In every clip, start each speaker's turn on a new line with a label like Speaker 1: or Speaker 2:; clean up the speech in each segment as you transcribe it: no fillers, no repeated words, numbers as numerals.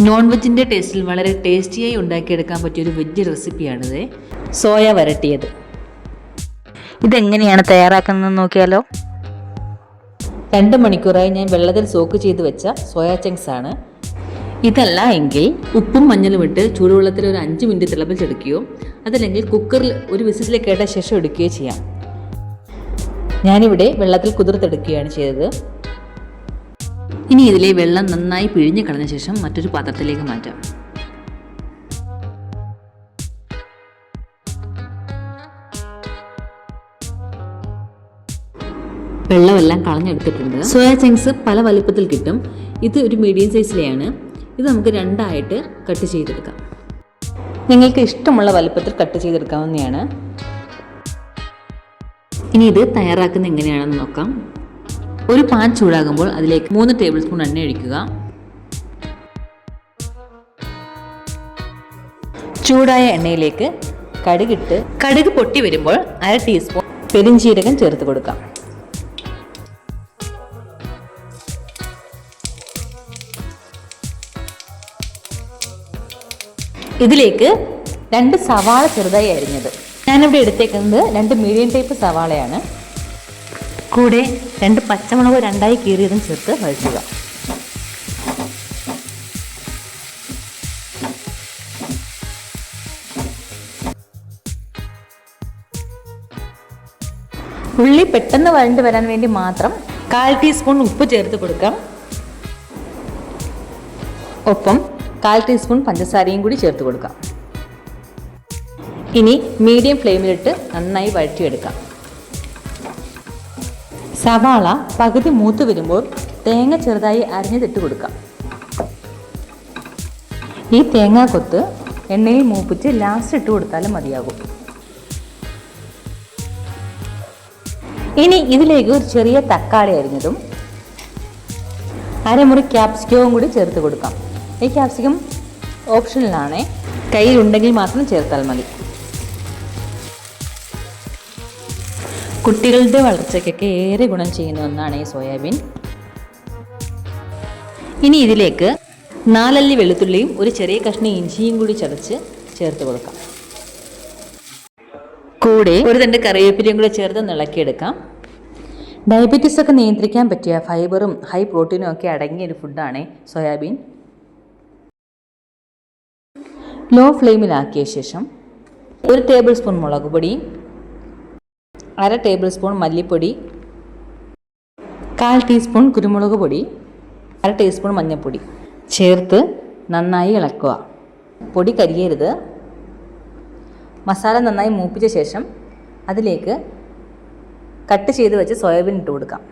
Speaker 1: Non വെജിൻ്റെ ടേസ്റ്റിൽ വളരെ ടേസ്റ്റിയായി ഉണ്ടാക്കിയെടുക്കാൻ പറ്റിയൊരു വെജ് റെസിപ്പിയാണിത്. സോയ വരട്ടിയത്.
Speaker 2: ഇതെങ്ങനെയാണ് തയ്യാറാക്കുന്നതെന്ന് നോക്കിയാലോ.
Speaker 1: 2 മണിക്കൂറായി ഞാൻ വെള്ളത്തിൽ സോക്ക് ചെയ്ത് വെച്ച സോയ ചങ്ക്സ് ആണ്. ഇതല്ല എങ്കിൽ ഉപ്പും മഞ്ഞളും ഇട്ട് ചൂടുവെള്ളത്തിൽ ഒരു 5 മിനിറ്റ് തിളപ്പിച്ചെടുക്കുകയോ അതല്ലെങ്കിൽ കുക്കറിൽ ഒരു വിസിലേക്ക് കേട്ട ശേഷം എടുക്കുകയോ ചെയ്യാം. ഞാനിവിടെ വെള്ളത്തിൽ കുതിർത്തെടുക്കുകയാണ് ചെയ്തത്. ഇനി ഇതിലെ വെള്ളം നന്നായി പിഴിഞ്ഞ് കളഞ്ഞ ശേഷം മറ്റൊരു പാത്രത്തിലേക്ക് മാറ്റാം. വെള്ളമെല്ലാം കളഞ്ഞെടുത്തിട്ടുണ്ട്. സോയ ചങ്ക്സ് പല വലുപ്പത്തിൽ കിട്ടും. ഇത് ഒരു മീഡിയം സൈസിലെയാണ്. ഇത് നമുക്ക് 2ആയിട്ട് കട്ട് ചെയ്തെടുക്കാം. നിങ്ങൾക്ക് ഇഷ്ടമുള്ള വലുപ്പത്തിൽ കട്ട് ചെയ്തെടുക്കാവുന്നതാണ്. ഇനി ഇത് തയ്യാറാക്കുന്നത് എങ്ങനെയാണെന്ന് നോക്കാം. ഒരു പാൻ ചൂടാകുമ്പോൾ അതിലേക്ക് 3 ടേബിൾ സ്പൂൺ എണ്ണ ഒഴിക്കുക. ചൂടായ എണ്ണയിലേക്ക് കടുക് പൊട്ടി വരുമ്പോൾ 1/2 ടീസ്പൂൺ പെരിഞ്ജീരകം ചേർത്ത് കൊടുക്കാം. ഇതിലേക്ക് 2 സവാള ചെറുതായി അരിഞ്ഞത്. ഞാനിവിടെ എടുത്തേക്കുന്നത് 2 മീഡിയം ടൈപ്പ് സവാളയാണ്. കൂടെ 2 പച്ചമുളക് 2ആയി കീറിയതും ചേർത്ത് വഴറ്റുക. ഉള്ളി പെട്ടെന്ന് വഴണ്ട് വരാൻ വേണ്ടി മാത്രം 1/4 ടീസ്പൂൺ ഉപ്പ് ചേർത്ത് കൊടുക്കാം. ഒപ്പം 1/4 ടീസ്പൂൺ പഞ്ചസാരയും കൂടി ചേർത്ത് കൊടുക്കാം. ഇനി മീഡിയം ഫ്ലെയിമിലിട്ട് നന്നായി വഴറ്റിയെടുക്കാം. സവാള പകുതി മൂത്ത് വരുമ്പോൾ തേങ്ങ ചെറുതായി അരിഞ്ഞതിട്ട് കൊടുക്കാം. ഈ തേങ്ങാക്കൊത്ത് എണ്ണയിൽ മൂപ്പിച്ച് ലാസ്റ്റ് ഇട്ട് കൊടുത്താലും മതിയാകും. ഇനി ഇതിലേക്ക് ഒരു ചെറിയ തക്കാളി അരിഞ്ഞതും 1/2 മുറി ക്യാപ്സിക്കവും കൂടി ചേർത്ത് കൊടുക്കാം. ഈ ക്യാപ്സിക്കം ഓപ്ഷനിലാണ്, കയ്യിലുണ്ടെങ്കിൽ മാത്രം ചേർത്താൽ മതി. കുട്ടികളുടെ വളർച്ചയ്ക്കൊക്കെ ഏറെ ഗുണം ചെയ്യുന്ന ഒന്നാണ് ഈ സോയാബീൻ. ഇനി ഇതിലേക്ക് 4 അല്ലി വെളുത്തുള്ളിയും ഒരു ചെറിയ കഷ്ണം ഇഞ്ചിയും കൂടി ചതച്ച് ചേർത്ത് കൊടുക്കാം. കൂടെ ഒരു തണ്ട് കറിവേപ്പിലയും കൂടി ചേർത്ത് ഇളക്കിയെടുക്കാം. ഡയബറ്റീസ് ഒക്കെ നിയന്ത്രിക്കാൻ പറ്റിയ ഫൈബറും ഹൈ പ്രോട്ടീനും ഒക്കെ അടങ്ങിയ ഒരു ഫുഡാണ് സോയാബീൻ. ലോ ഫ്ലെയിമിലാക്കിയ ശേഷം 1 ടേബിൾ സ്പൂൺ മുളക് പൊടി, 1/2 ടേബിൾ സ്പൂൺ മല്ലിപ്പൊടി, 1/4 ടീസ്പൂൺ കുരുമുളക് പൊടി, 1/2 ടീസ്പൂൺ മഞ്ഞൾപ്പൊടി ചേർത്ത് നന്നായി ഇളക്കുക. പൊടി കരിയരുത്. മസാല നന്നായി മൂപ്പിച്ച ശേഷം അതിലേക്ക് കട്ട് ചെയ്ത് വെച്ച് സോയാബീൻ ഇട്ട് കൊടുക്കാം.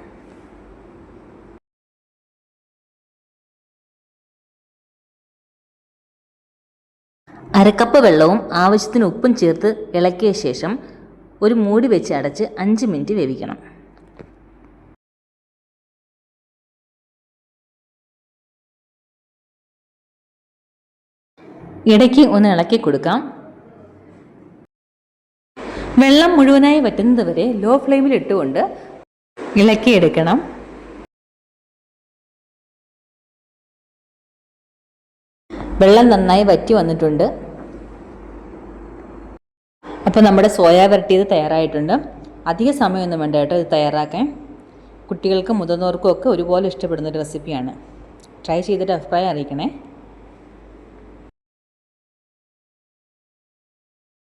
Speaker 1: അരക്കപ്പ് വെള്ളവും ആവശ്യത്തിന് ഉപ്പും ചേർത്ത് ഇളക്കിയ ശേഷം ഒരു മൂടി വെച്ച് അടച്ച് 5 മിനിറ്റ് വേവിക്കണം. ഇടയ്ക്ക് ഒന്ന് ഇളക്കി കൊടുക്കാം. വെള്ളം മുഴുവനായി വറ്റുന്നത് വരെ ലോ ഫ്ലെയിമിൽ ഇട്ടുകൊണ്ട് ഇളക്കിയെടുക്കണം. വെള്ളം നന്നായി വറ്റി വന്നിട്ടുണ്ട്. അപ്പോൾ നമ്മുടെ സോയ വരട്ടിയത് തയ്യാറായിട്ടുണ്ട്. അധിക സമയമൊന്നും വേണ്ട കേട്ടോ ഇത് തയ്യാറാക്കാൻ. കുട്ടികൾക്കും മുതിർന്നവർക്കും ഒക്കെ ഒരുപോലെ ഇഷ്ടപ്പെടുന്നൊരു റെസിപ്പിയാണ്. ട്രൈ ചെയ്തിട്ട് അഭിപ്രായം അറിയിക്കണേ.